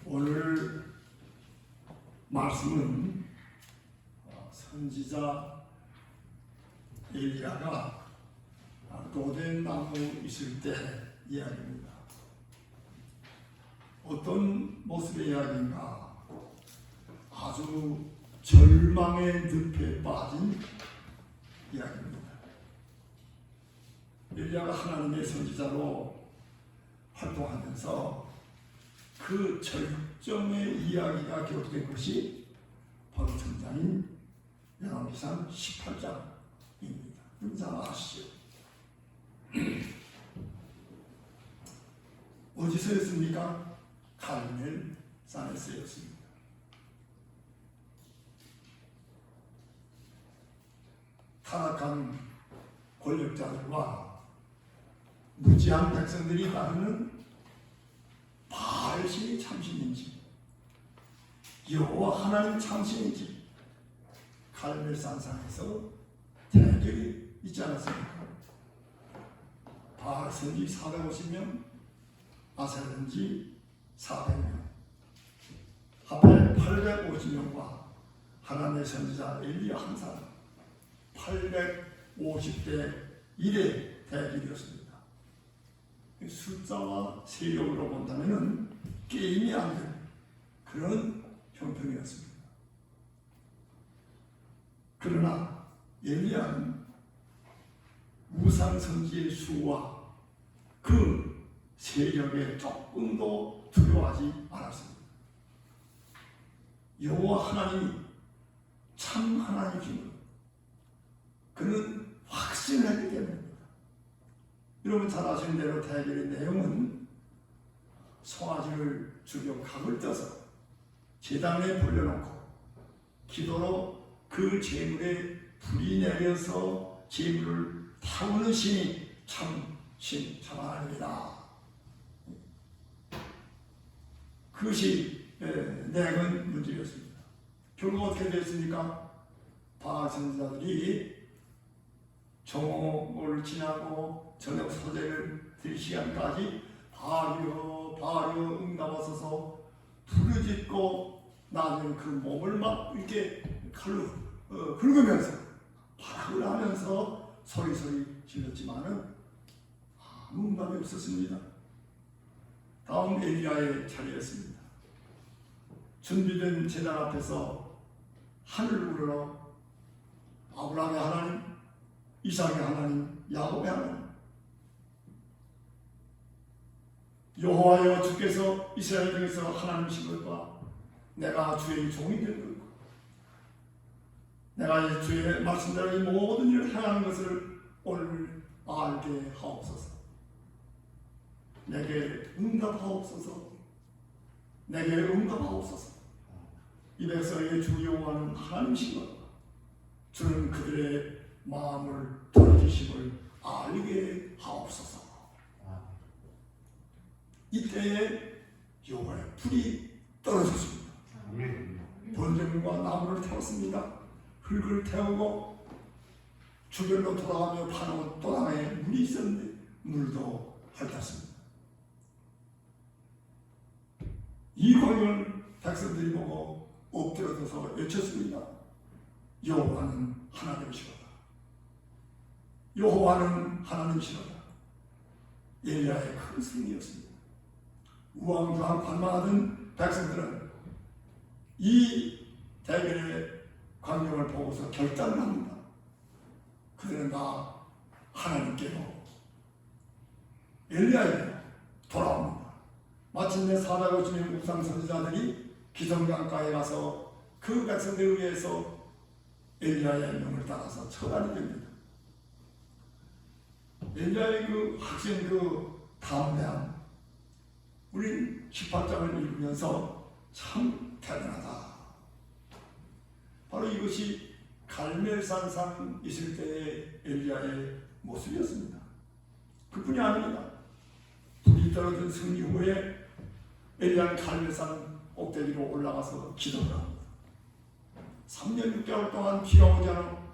오늘 말씀은 선지자 엘리야가 로덴 나무 있을 때 이야기입니다. 어떤 모습의 이야기인가? 아주 절망의 늪에 빠진 이야기입니다. 엘리야가 하나님의 선지자로 활동하면서 그 절정의 이야기가 기록된 것이 바로 전장인 열왕기상 18장입니다. 여러분 잘 아시죠? 어디서였습니까? 갈멜산에서였습니다. 타락한 권력자들과 무지한 백성들이 따르는 바알신이 참신인지 여호와 하나님 참신인지 갈멜산상에서 대결이 있지 않았습니까? 바알 선지 450명, 아셀 선지 400명, 합해 850명과 하나님의 선지자 엘리야 한 사람 850대 1의 대결이었습니다. 숫자와 세력으로 본다면 게임이 안 되는 그런 형편이었습니다. 그러나 엘리야는 우상 선지의 수와 그 세력에 조금도 두려워하지 않았습니다. 여호와 하나님이 참 하나님이심을 그는 확신했기 때문입니다. 여러분 잘 아시는 대로 대결의 내용은 송아지를 죽여 각을 떠서 제단에 불려놓고 기도로 그 제물에 불이 내려서 제물을 타오는 신이 참 하나님이다. 그것이 내건 문제였습니다. 결국 어떻게 됐습니까? 바알 선지자들이 정오를 지나고 저녁 소재를 드릴 시간까지 바알이여 응답하소서 부르짖고 나는 그 몸을 막 이렇게 칼로 긁으면서 발악을 하면서 소리 질렀지만은 아무 응답이 없었습니다. 다음 엘리야의 차례였습니다. 준비된 제단 앞에서 하늘을 우러러 아브라함의 하나님, 이삭의 하나님, 야곱의 하나님, 여호와여 주께서 이스라엘 중에서 하나님이신 것과 내가 주의 종이 된 것과 내가 주의 말씀대로 이 모든 일을 행하는 것을 오늘 알게 하옵소서. 내게 응답하옵소서. 내게 응답하옵소서. 이 백성의 주 여호와는 하나님이신 것과 주는 그들의 마음을 돌이키심을 알게 하옵소서. 이때에 여호와의 불이 떨어졌습니다. 번제물과 나무를 태웠습니다. 흙을 태우고 주변로 돌아가며 파놓은 또랑에 물이 있었는데 물도 핥았습니다. 이 광경을 백성들이 보고 엎드려서 외쳤습니다. 여호와는 하나님이시로다. 여호와는 하나님이시로다. 엘리야의 큰 승리였습니다. 우왕좌왕 관망하던 백성들은 이 대결의 광경을 보고서 결단을 합니다. 그들은 다 하나님께로 엘리야에게 돌아옵니다. 마침내 450명 우상 선지자들이 기성강가에 가서 그 백성들에 의해서 엘리야의 명을 따라서 처단이 됩니다. 엘리야의 그 확신, 그 담대함, 우린 18장을 읽으면서 참 대단하다. 바로 이것이 갈멜산상 있을 때의 엘리야의 모습이었습니다. 그뿐이 아닙니다. 불이 떨어진 승리 후에 엘리야는 갈멜산 꼭대기로 올라가서 기도를 합니다. 3년 6개월 동안 비가 오지 않아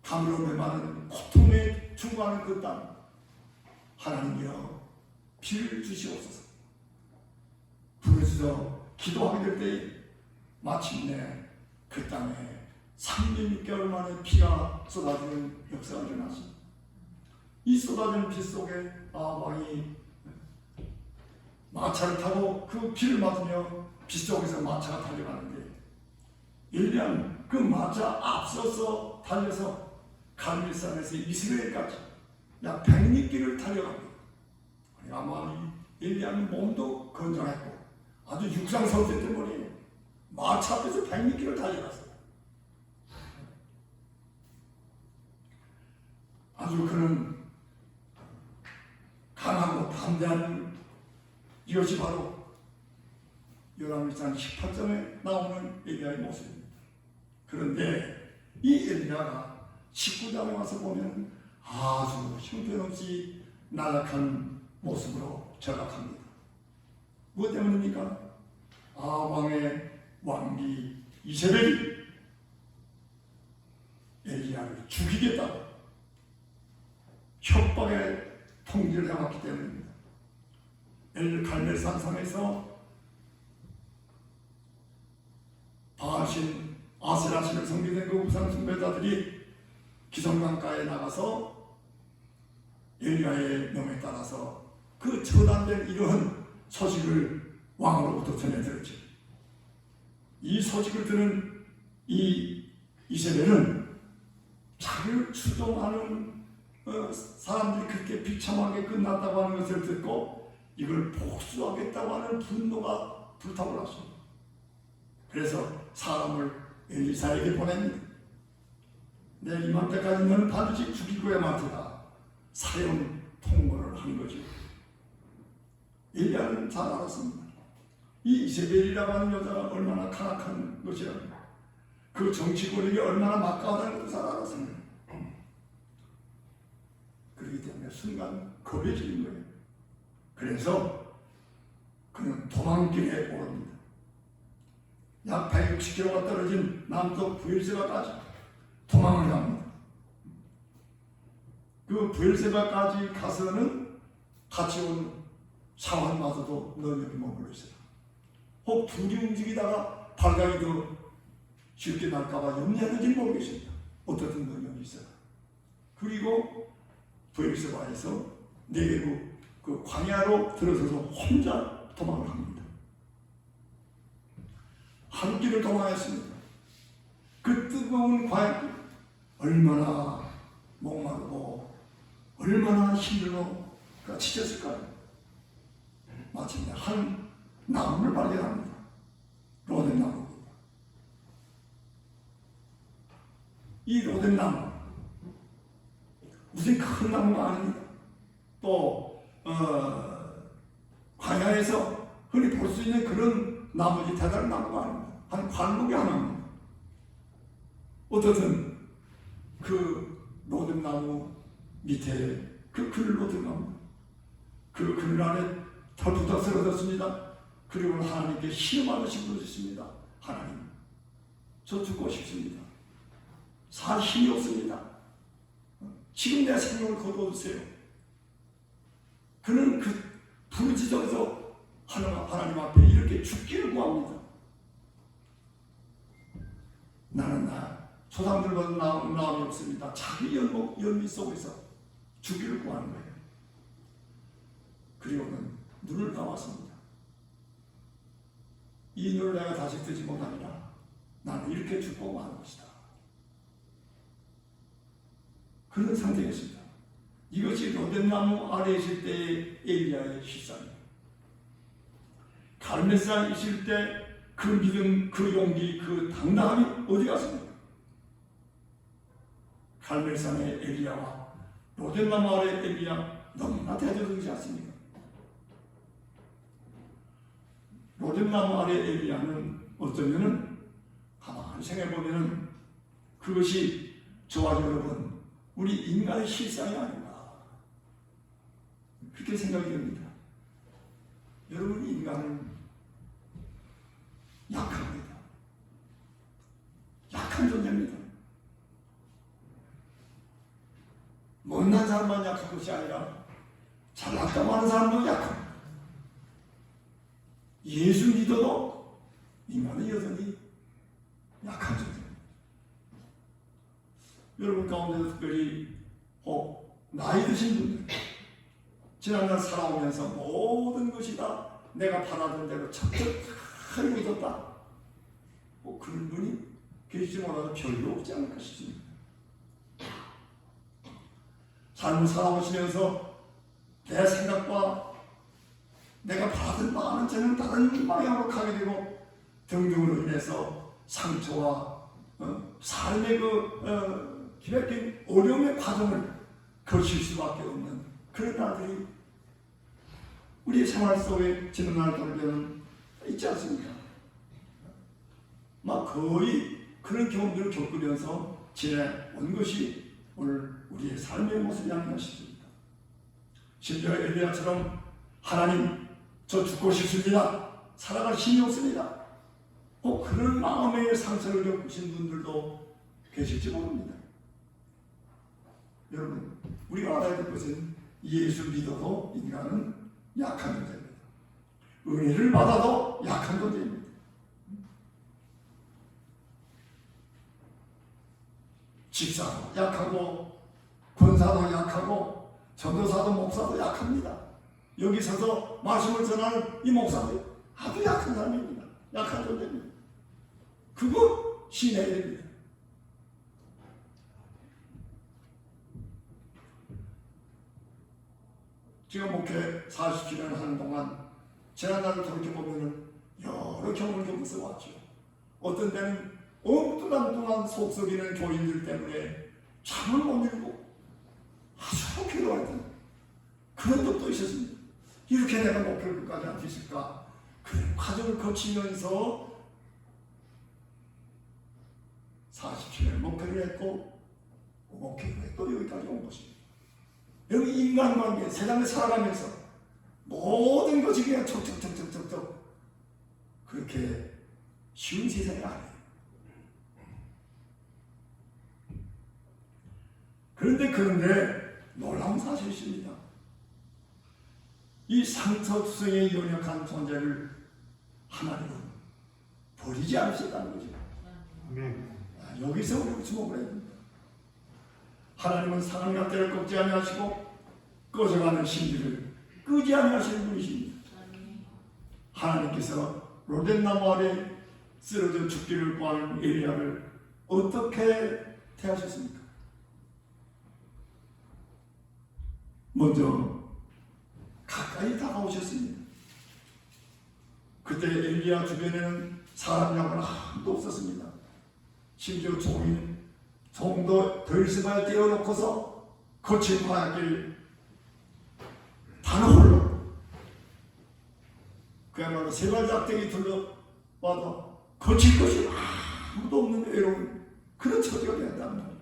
가물어 메마른 고통에 충고하는 그 땅, 하나님이여 비를 주시옵소서. 부르짖어 기도하게 될 때 마침내 그 땅에 36개월 만에 피가 쏟아지는 역사가 일어났습니다. 이 쏟아지는 피 속에 왕이 마차를 타고 그 피를 맞으며 피 속에서 마차가 달려가는데 엘리야는 그 마차 앞서서 달려서 갈멜산에서 이스라엘까지 약 100리길을 달려갑니다. 아마 엘리야는 몸도 건장했고 아주 육상선수였던 분이 마차 앞에서 100리길을 달려갔어요. 아주 그는 강하고 담대한, 이것이 바로 요한일상 18장에 나오는 엘리야의 모습입니다. 그런데 이 엘리야가 19장에 와서 보면 아주 형편없이 나락한 모습으로 전락합니다. 무엇 때문입니까? 왕의 왕비 이세벨이 엘리야를 죽이겠다고 협박에 통지를 해왔기 때문입니다. 갈멜산 상에서 바하신 아세라신을 섬기는 그 우상 숭배자들이 기성강가에 나가서 엘리야의 명에 따라서 그 처단된 이러한 소식을 왕으로부터 전해들었죠. 이 소식을 들은 이 이세벨은 자기를 추종하는 사람들이 그렇게 비참하게 끝났다고 하는 것을 듣고 이걸 복수하겠다고 하는 분노가 불타올랐습니다. 그래서 사람을 엘리사에게 보냅니다. 내 이맘때까지 너는 반드시 죽이고야 마트다. 사형 통고를 한 거죠. 엘리야는 잘 알았습니다. 이 이세벨이라고 하는 여자가 얼마나 가락한 것이라, 그 정치 권력이 얼마나 막강하다는 것을 잘 알았습니다. 그렇기 때문에 순간 겁에 질린 거예요. 그래서 그는 도망길에 오릅니다. 약 160km가 떨어진 남쪽 부엘세바까지 도망을 갑니다. 그 부엘세바까지 가서는 같이 온 사환마저도 너녁이 머물러 있어요. 혹 둘이 움직이다가 발각이 더 쉽게 날까봐 염려하는지 모르겠습니다. 어떻든 너녁이 있어요. 그리고 부엘세바에서 네게부 그 광야로 들어서서 혼자 도망을 합니다. 한 길을 도망했습니다. 그 뜨거운 광야길, 얼마나 목마르고 얼마나 힘들고 지쳤을까요? 마침내 한 나무를 발견합니다. 로뎀나무입니다. 이 로뎀나무, 무슨 큰 나무가 아닙니다. 또 광야에서 흔히 볼 수 있는 그런 나무지 대단한 나무가 아닙니다. 한 관목이 하나입니다. 어떻든 그 로뎀나무 밑에 그 그늘로 들어갑니다. 그 그늘 안에 털부터 쓰러졌습니다. 그리고 하나님께 신음하듯이 부르셨습니다. 하나님, 저 죽고 싶습니다. 살 힘이 없습니다. 지금 내 생명을 거두어주세요. 그는 그 부르짖어서 하나님 앞에 이렇게 죽기를 구합니다. 나는 조상들과도 마음이 없습니다. 자기 연미 속에서 죽기를 구하는 거예요. 그리고는 눈을 감았습니다. 이 눈을 내가 다시 뜨지 못하니라. 나는 이렇게 죽고 마는 것이다. 그런 상태였습니다. 이것이 로뎀나무 아래에 있을 때의 엘리야의 실상입니다. 갈멜산에 있을 때 그 믿음, 그 용기, 그 당당함이 어디 갔습니까? 갈멜산의 엘리야와 로뎀나무 아래의 엘리야, 너무나 대조되지 않습니까? 로뎀나무 아래의 엘리야는 어쩌면은 가만히 생각해보면은 그것이 저와 여러분, 우리 인간의 실상이 아닌가, 그렇게 생각이 됩니다. 여러분, 인간은 약합니다. 약한 존재입니다. 못난 사람만 약한 것이 아니라 잘났다고 하는 사람도 약합니다. 예수 믿어도 인간은 여전히 약한 존재입니다. 여러분 가운데서 특별히 나이 드신 분들, 지난날 살아오면서 모든 것이 다 내가 바라던 대로 척척하게 이루어졌다, 그런 분이 계시지 못하도 별로 없지 않을까 싶습니다. 삶을 살아오시면서 내 생각과 내가 바라던 바는 저는 다른 방향으로 가게 되고, 등등으로 인해서 상처와 삶의 기백긴 어려움의 과정을 거칠 수밖에 없는 그런 날들이 우리 생활 속에 지난 돌변은 있지 않습니까? 막 거의 그런 경험들을 겪으면서 지내온 것이 오늘 우리의 삶의 모습이 아닌가 싶습니다. 심지어 엘리야처럼 하나님, 저 죽고 싶습니다, 살아갈 힘이 없습니다, 그런 마음의 상처를 겪으신 분들도 계실지 모릅니다. 여러분, 우리가 알아야 될 것은 예수 믿어도 인간은 약한 존재입니다. 은혜를 받아도 약한 존재입니다. 집사도 약하고, 권사도 약하고, 전도사도 목사도 약합니다. 여기 서서 말씀을 전하는 이 목사도 아주 약한 사람입니다. 약한 존재입니다. 그거 신해야 됩니다. 제가 목회 47년 하는 동안 지난날을 돌이켜보면 여러 경험을 겪어서 왔죠. 어떤 때는 엉뚱한 속썩이는 교인들 때문에 잠을 못 이루고 아주 괴로워했던 그런 적도 있었습니다. 이렇게 내가 목표를 끝까지 할 수 있을까? 그런 과정을 거치면서 47년 목표를 했고, 목표를 또 여기까지 온 것입니다. 여기 인간관계, 세상을 살아가면서 모든 것이 그냥 척척척척척척 그렇게 쉬운 세상이 아니에요. 그런데 놀라운 사실이 있습니다. 이 상처투성에 연약한 존재를 하나님은 버리지 않으셨다는 거죠. 여기서 우리 주목을 해야 됩니다. 하나님은 상한 때를 꺾지 아니하시고 꺼져가는 심지를 끄지 아니하시는 분이십니다. 하나님께서 로뎀나무 아래 쓰러져 죽기를 구하는 엘리야를 어떻게 대하셨습니까? 먼저 가까이 다가오셨습니다. 그때 엘리야 주변에는 사람이라고는 아무도 없었습니다. 심지어 종도 더 있으면 떼어놓고서 거친 광야길 단 홀로, 그야말로 세발작대기 둘러봐도 거칠 것이 아무도 없는 외로운 그런 처지가 되었다는 말이에요.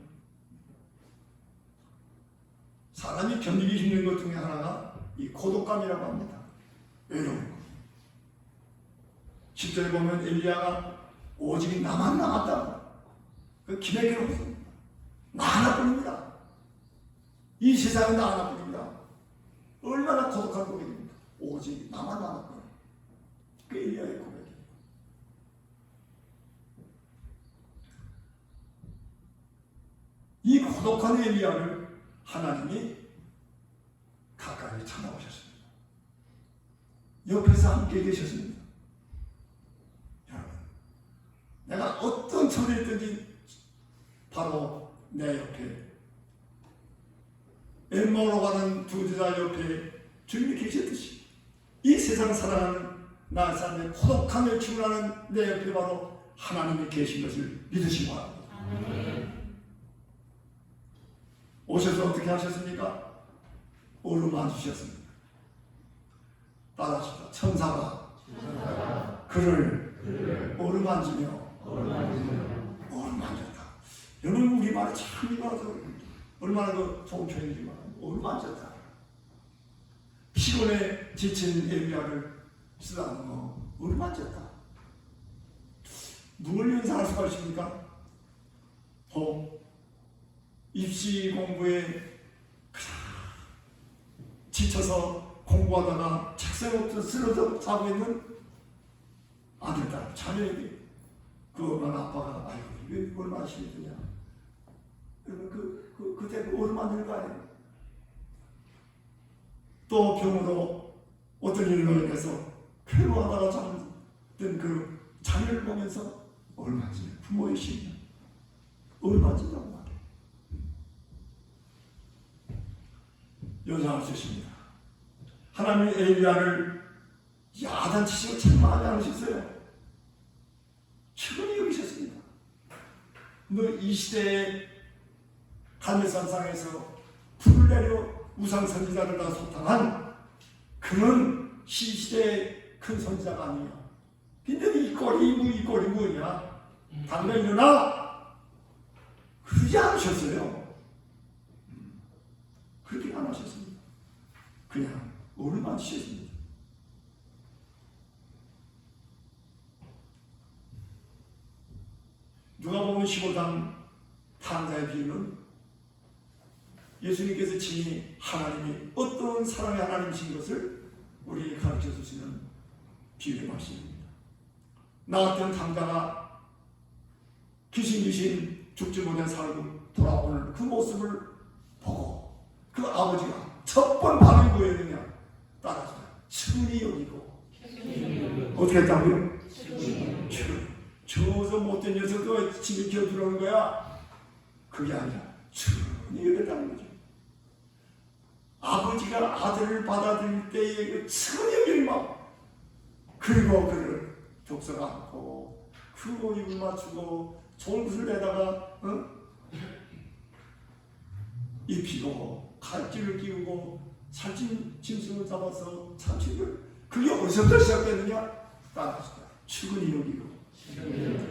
사람이 견디기 힘든 것 중에 하나가 이 고독감이라고 합니다. 외로움. 10절에 보면 엘리야가 오직 나만 남았다. 그 기맥이 없습니다. 나 하나뿐입니다. 이 세상은 나 하나뿐입니다. 얼마나 고독한 고백입니까? 오직 나만 남았다. 그 엘리야의 고백입니다. 이 고독한 엘리야를 하나님이 가까이 찾아오셨습니다. 옆에서 함께 계셨습니다. 여러분, 내가 어떤 처지에 있든지 바로 내 옆에, 엠마오로 가는 두 제자 옆에 주님이 계셨듯이 이 세상 살아가는 나 삶의 고독함을 기운하는 내 옆에 바로 하나님이 계신 것을 믿으시기 바랍니다. 오셔서 어떻게 하셨습니까? 어루만지셨습니다. 따라하십시오. 천사가 그를 어루만지며 어루만졌다. 여러분, 우리말이 참 이거죠. 얼마나 그 좋은 표현이지만 어루만졌다. 피곤에 지친 엘리야를 쓰다듬어 어루만졌다. 누굴 연상할 수가 있습니까? 입시 공부에 지쳐서 공부하다가 책상 옆에서 쓰러져 자고 있는 아들 그다음 자녀에게 그 얼마나 아빠가 아이고 왜 얼마나 힘드냐. 그때 그 얼마나 늙어요. 또 병으로 어떤 일로 인해서 괴로워하다가 잠든 그 자녀를 보면서 얼마지 부모의 심령 얼마지라고 말해요. 요청할 수 있습니다. 하나님의 엘리야를 야단치시고 참 많이 하셨어요. 최근에 여기셨습니다. 너 이 시대에 갈멜산상에서 풀을 내려 우상 선지자를 다 소탕한 그런 시대의 큰 선지자가 아니야. 근데 이 꼴이 뭐냐? 당장 일어나! 그러지 않으셨어요. 그렇게 안 하셨습니다. 그냥 오르만 치셨습니다. 누가복음 15장 탕자의 비유는 예수님께서 친히 하나님이 어떤 사랑의 하나님이신 것을 우리에게 가르쳐 주시는 비유의 말씀입니다. 나 같은 탕자가 귀신 죽지 못한 살고 돌아오는 그 모습을 보고 그 아버지가 첫 번 반응이 뭐였느냐? 따라서 측은히 여기고 어떻게 했다고요? 저 못된 녀석도 집에 기어 들어오는 거야? 그게 아니라 측은히 여겼다는 거죠. 아버지가 아들을 받아들일 때의 그 측은히 여길 마음, 그리고 그를 족석 안고 그 입을 맞추고 좋은 것을 내다가 입히고 칼질을 끼우고 살찐 짐승을 잡아서 참치를 그게 어디서부터 시작됐느냐? 따라서 측은히 여기고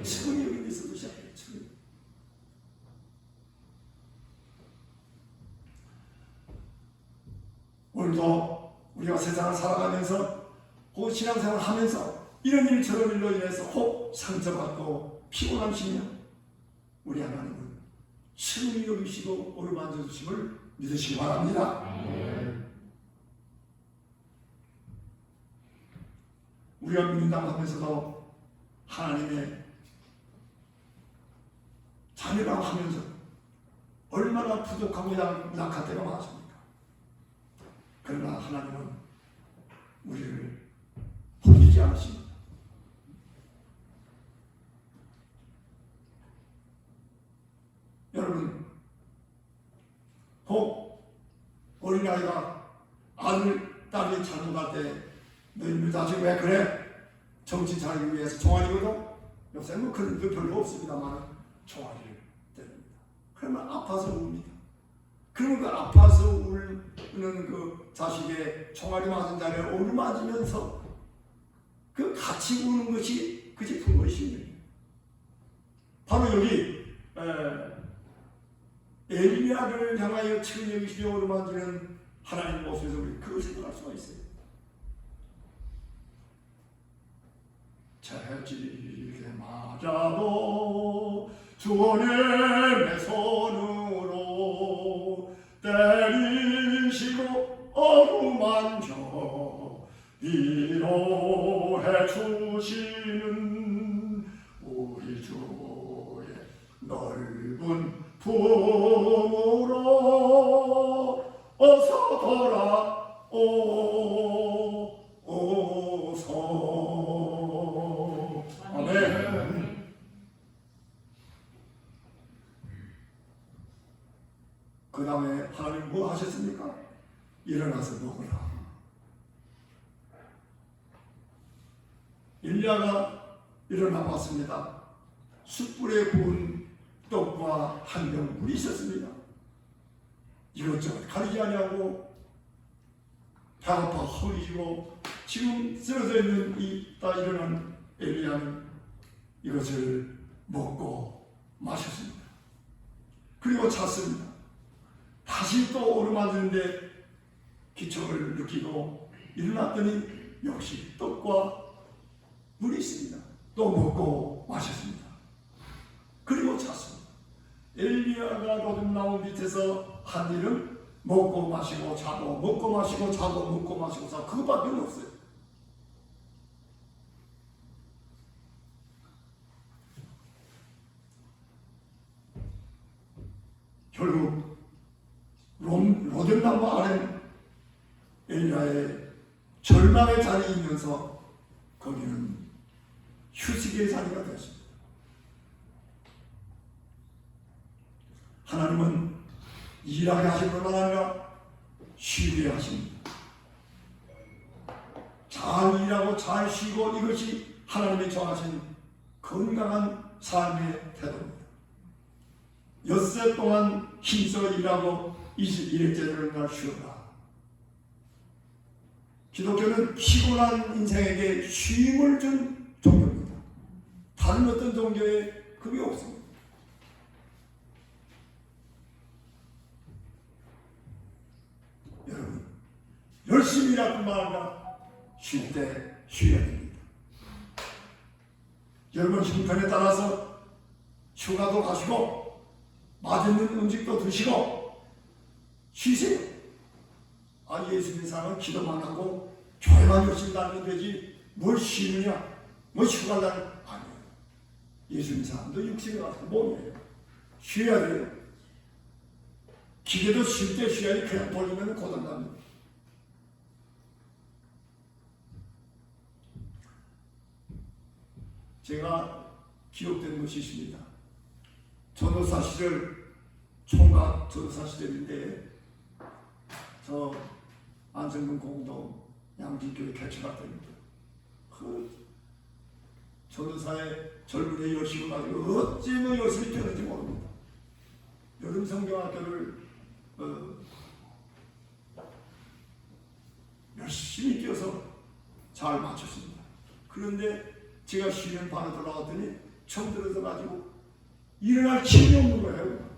측은히 여기는 데서부터 시작해요. 측은히. 오늘도 우리가 세상을 살아가면서 혹은 신앙생활을 하면서 이런 일 저런 일로 인해서 혹 상처받고 피곤한 심령, 우리 하나님은 친히 여기시고 어루만져 주심을 믿으시기 바랍니다. 우리가 믿는다고 하면서도 하나님의 자녀라고 하면서 얼마나 부족하고 약할 때가 많습니까? 그러나 하나님은 우리를 버리지 않으십니다. 여러분, 혹 어린아이가 아들, 딸이 잘못할 때 너희들 다시 왜 그래? 정신 차리기 위해서 종아리거든? 요새는 뭐 그런 거 별로 없습니다만 종아리를 때립니다. 그러면 아파서 웁니다. 그러면 그 아파서 우는 그 자식의 종아리 맞은 자리에 오를 맞으면서 그 같이 우는 것이 그게 부모의 심령이에요. 바로 여기 엘리야를 향하여 측은히 여기시며 오를 만지는 하나님 모습에서 우리 그걸 생각할 수가 있어요. 채찍에 맞아도 주원의 내 손으로 때리시고 어루만져 위로해 주시는 우리 주의 넓은 품으로 어서 돌아오소서. 아멘. 그 다음에 하나님 뭐 하셨습니까? 일어나서 먹으라. 엘리야가 일어나 봤습니다. 숯불에 구운 떡과 한 병 물이 있었습니다. 이것저것 가리지 아니하고 배고파 허기지고 지금 쓰러져 있는 딱 일어난 엘리야는 이것을 먹고 마셨습니다. 그리고 잤습니다. 다시 또 오르막는데 기척을 느끼고 일어났더니 역시 떡과 물이 있습니다. 또 먹고 마셨습니다. 그리고 잤습니다. 엘리야가 거듭 나온 밑에서 한 일은 먹고 마시고 자고 먹고 마시고 자고 먹고 마시고 자고 그것밖에 없어요. 결국 로뎀나무 아래 엘리야의 절망의 자리이면서 거기는 휴식의 자리가 되었습니다. 하나님은 일하게 하실 뿐만 아니라 쉬게 하십니다. 잘 일하고 잘 쉬고 이것이 하나님이 정하신 건강한 삶의 태도입니다. 엿새 동안 힘써 일하고 21일째를 날 쉬어라. 기독교는 피곤한 인생에게 쉼을 준 종교입니다. 다른 어떤 종교에 그게 없습니다. 여러분, 열심히 일할 뿐만 아니라 쉴 때 쉬어야 됩니다. 여러분 형편에 따라서 휴가도 가시고 맛있는 음식도 드시고 쉬세요. 예수 믿는 사람은 기도만 하고 교회만 열심히 다니면 되지 뭘 쉬느냐, 뭐 휴가를 아니에요. 예수 믿는 사람도 육신이 같은 몸이에요. 쉬어야 돼요. 기계도 쉴 때 쉬어야지 그냥 돌리면 고장납니다. 제가 기억되는 것이 있습니다. 전도사 시절, 총각 전도사 시절인데 저 안성군 공동 양진교회 개척할 때입니다. 그 전도사의 젊은이 열심을 가지고 어찌나 열심히 뛰었는지 모릅니다. 여름 성경학교를 열심히 뛰어서 잘 마쳤습니다. 그런데 제가 쉬면 반에 돌아갔더니 처음 들어서 가지고 일어날 힘이 없는 거예요.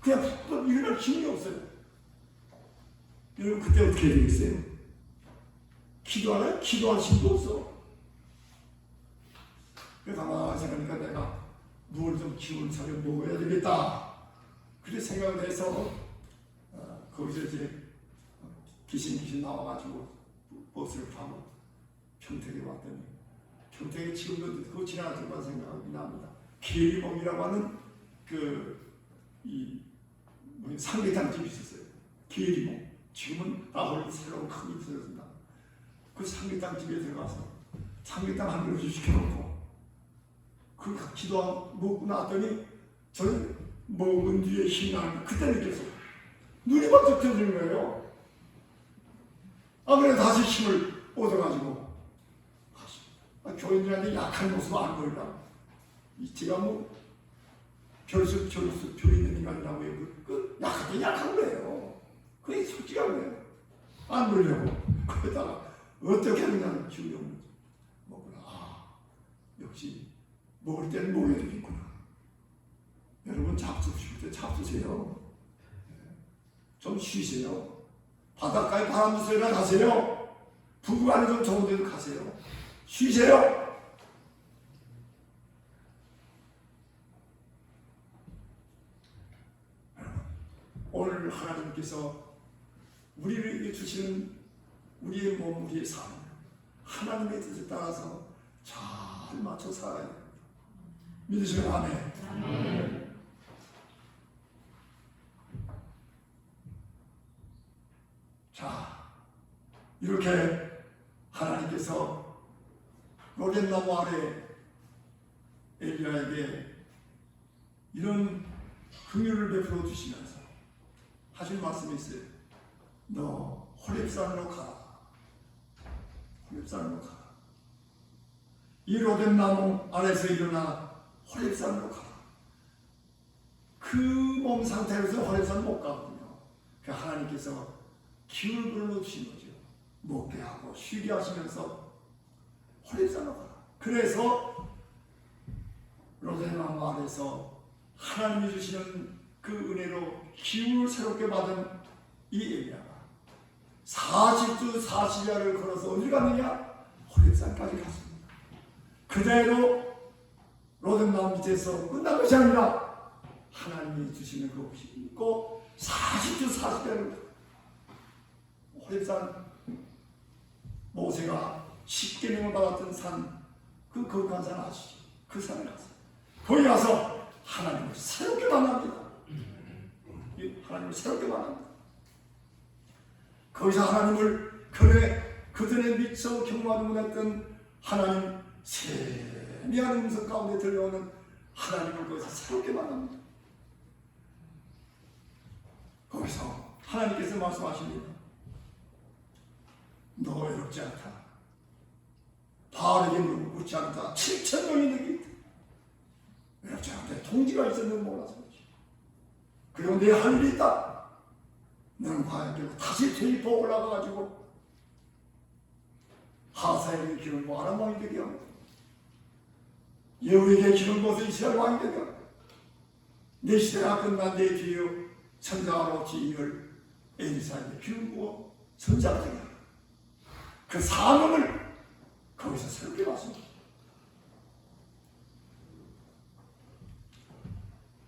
그냥 일어날 힘이 없어요. 여러분 그때 어떻게 되겠어요? 기도하나요? 기도할 힘도 없어. 그래서 가만히 생각하니까 내가 뭘 좀 기운 차려 먹어야 되겠다. 그렇게 생각을 해서 거기서 이제 귀신 나와가지고 버스를 타고 평택에 왔더니 평택에 지금도 그거 지나갔던 생각이 납니다. 계리봉이라고 하는 삼계탕 집이 있었어요. 계리봉. 지금은 나홀로 새로운 큰 집이 있었습니다. 그 삼계탕 집에 들어가서 삼계탕 한 그릇 시켜놓고 그 기도하고 먹고 나왔더니 저는 먹은 뒤에 힘이 나는 그때 느꼈어요. 눈이 번쩍 떠지는 거예요. 그래 다시 힘을 얻어가지고 교인들한테 약한 모습 안 보이라. 제가 별수 별 있는 인간이라고 해요. 약한 거예요. 그게 솔직한 거예요. 안 보려고. 그러다가 어떻게 하느냐는 기운이 없는 거죠. 먹구나. 역시 먹을 때는 먹어야 되겠구나. 여러분 잡수실 때 잡수세요. 좀 쉬세요. 바닷가에 바람 쐬러 가세요. 부부간에 좀 좋은 데도 가세요. 쉬세요. 오늘 하나님께서 우리에게 주시는 우리의 몸, 우리의 삶, 하나님의 뜻에 따라서 잘 맞춰 살아야 됩니다. 믿으시면 아멘. 아멘. 자, 이렇게 하나님께서 로뎀나무 아래 엘리야에게 이런 긍휼을 베풀어 주시면서 하신 말씀이 있어요. 너 호렙산으로 가라. 호렙산으로 가라. 이 로뎀나무 아래서 일어나 호렙산으로 가라. 그 몸 상태에서 호렙산 못 가거든요. 하나님께서 기운을 불러주신 거죠. 먹게 하고 쉬게 하시면서 호렙산으로 가라. 그래서 로뎀나무 아래서 하나님이 주시는 그 은혜로 기운을 새롭게 받은 이 엘리야가 40주 40야를 걸어서 어디 갔느냐? 호렙산까지 갔습니다. 그대로 로뎀나무 밑에서 끝난 것이 아니라 하나님이 주시는 그 힘있고 40주 40야를 호렙산, 모세가 십계명을 받았던 산, 그 거룩한 산 아시죠? 그 산에 갔어요. 거기 가서 하나님을 새롭게 만납니다. 하나님을 새롭게 만납니다. 거기서 하나님을 그전에 미처 경험하지 못했던 하나님 세미한 음성 가운데 들려오는 하나님을 거기서 새롭게 만납니다. 거기서 하나님께서 말씀하십니다. 너 외롭지 않다. 바알에게 묻지 않다. 7,000명이 내게 있다. 외롭지 않다. 통지가 있었는지 몰라서 그렇지. 그리고 내 할 일이 있다. 너는 과연 다시 되짚어 올라가가지고 하사에게 기름 부어 아람 왕이 되게 하고 예후에게 기름 부어서 이스라엘 왕이 되게 하고 내 시대가 끝난 내 뒤에 천사로 지을 엘리사에게 기름 부어 선자가 되게 하고 그 사명을 거기서 새롭게 봤습니다.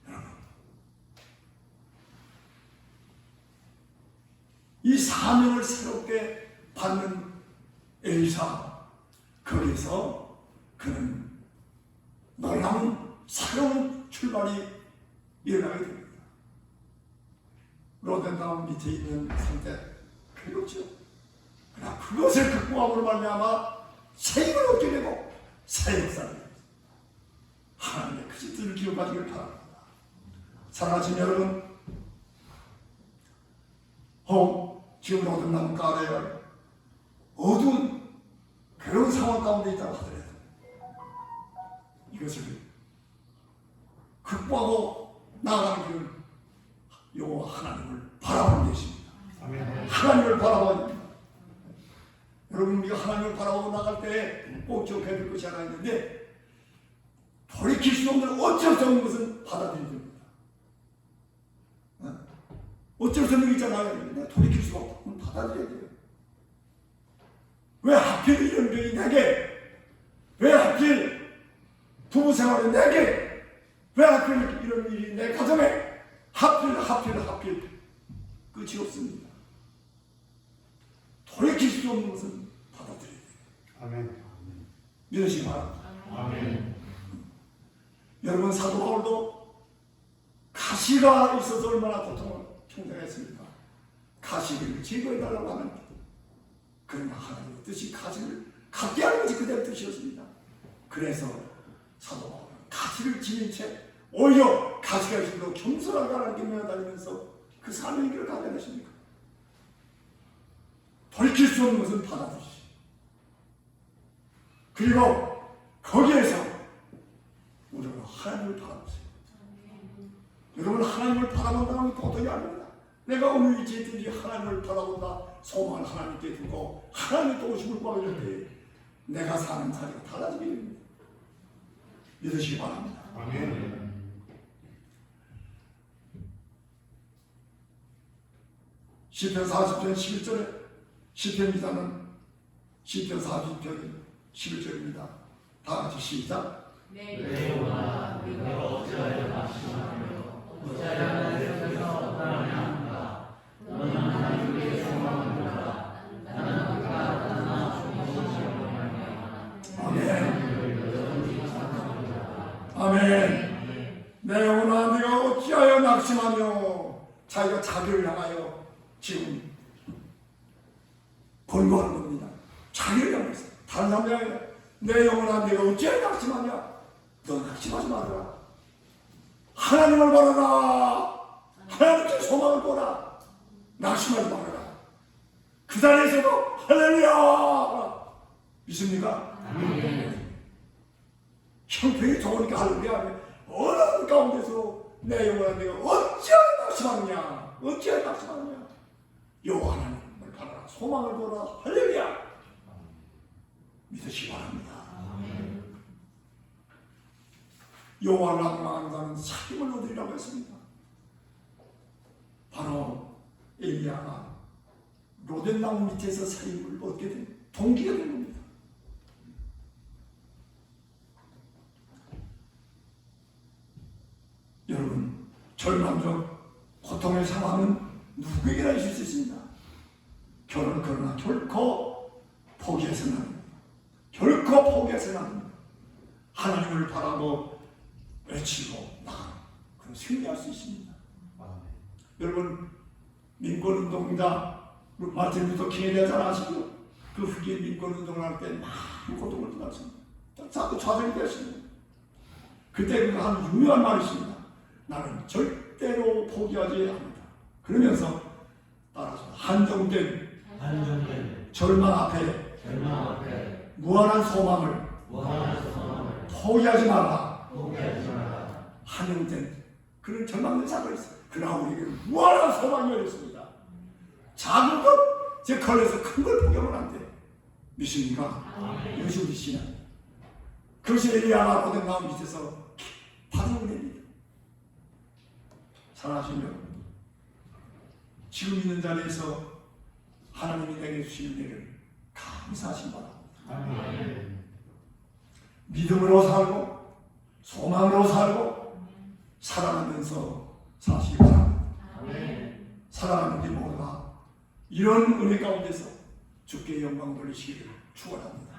여러분, 이 사명을 새롭게 받는 엘리사, 거기서 그는 놀라운 새로운 출발이 일어나게 됩니다. 로덴다운 밑에 있는 상태 괴롭죠. 그러나 그것을 극복함으로 말미암아 새 힘을 얻게 되고 새 역사를 됩니다. 하나님의 그 뜻을 기억하시길 바랍니다. 사랑하신 여러분, 지금 어둠 나무 가래에 어두운 괴로운 상황 가운데 있다고 하더라도 이것을 극복하고 나아가는 길은 여호와 하나님을 바라보는 것입니다. 하나님을 바라보는 것입니다. 여러분, 우리가 하나님을 바라보고 나갈 때 꼭 기억해야 될 것이 하나 있는데 돌이킬 수 없는 어쩔 수 없는 것은 받아들여야 됩니다. 어쩔 수 없는 게 있잖아요. 내가 돌이킬 수가 없다. 그럼 받아들여야 돼요. 왜 하필 이런 병이 내게? 왜 하필 부부 생활이 내게? 왜 하필 이런 일이 내 가정에? 하필 끝이 없습니다. 돌이킬 수 없는 것은 받아들여야 돼요. 아멘. 믿으시기 바랍니다. 아멘. 여러분, 사도 바울도 가시가 있어서 얼마나 고통을 평생했습니까? 가시를 제거해달라고 하는 것. 그러나 하나님의 뜻이 가시를 갖게 하는 것이 그대로 뜻이었습니다. 그래서 사도 바울은 가시를 지닌 채 오히려 가시가 있어도 겸손하게 하나님께 매달리면서 그 사명의 길을 가게 되십니까? 돌이킬 수 없는 것은 받아들이시. 그리고 거기에서 우리가 하나님을 바라보세요. 여러분, 하나님을 바라본다는 것도 어떻게 아닙니다. 내가 오늘 이제 있든지 하나님을 바라본다, 소망을 하나님께 두고 하나님의 도우심을 구하게 될 때 내가 사는 삶이 달라지게 됩니다. 믿으시기 바랍니다. 아멘. 시편 40편 11절에 시편 기자는 시편 40편 11절입니다. 다 같이 시작. 내 영혼아, 네가 어찌하여 낙심하며 어찌하여 내 속에서 불안해하는가? 너는 하나님께 소망하노라. 나는 그가 나타나 주님이시여 말미암아. 아멘. 내 영혼아, 네가 어찌하여 낙심하며. 자기가 자기를 향하여 지금 권고하는 겁니다. 자기를 향해서. 다른 사람을 향해. 내 영혼아, 네가 어찌하여 낙심하냐? 너 낙심하지 말아라. 하나님을 바라라. 하나님께 소망을 보라. 낙심하지 말아라. 그 자리에서도 할렐루야. 믿습니까? 형편이 좋으니까 할렐루야. 어느 가운데서 내 영혼아, 네가 어찌하여 낙심하느냐? 어찌하여 낙심하느냐? 여호와 하나님을 바라라. 소망을 보라. 할렐루야. 믿으시기 바랍니다. 여호와를 악망하는 자는 살림을 얻으리라고 했습니다. 바로 엘리야가 로덴나무 밑에서 살림을 얻게 된 동기가 된 겁니다. 여러분, 절망적 고통의 상황은 누구에게나 있을 수 있습니다. 그러나 결코 포기해서는 안 됩니다. 결코 포기해서는 안 됩니다. 하나님을 바라고 외치고 나아가는 그런 승리할 수 있습니다. 여러분 민권운동이다 마틴 루터 킹에 대해 잘 아시죠? 그 후기에 민권운동을 할 때 많은 고통을 받았습니다. 자꾸 좌절이 되었습니다. 그때 그가 한 유명한 말이 있습니다. 나는 절대로 포기하지 않는다. 그러면서 따라서 한정된 절망 앞에 무한한 소망을 포기하지 마라. 한정된 그런 절망된 사건이 있어요. 그러나 우리에게 무한한 소망이 열렸습니다. 작은 것, 제 걸려서 큰 걸 포기하면 안 돼. 믿습니까? 이것이 우리 신앙. 그것이 엘리야가 고된 마음 밑에서 받은 은혜입니다. 사랑하시는 여러분, 지금 있는 자리에서 하나님이 내게 주신 은혜를 감사하신 바랍니다. 믿음으로 살고 소망으로 살고 살아가면서 사시기 바랍니다. 사랑하는 우리 모두가 이런 은혜 가운데서 주께 영광 돌리시기를 축원합니다.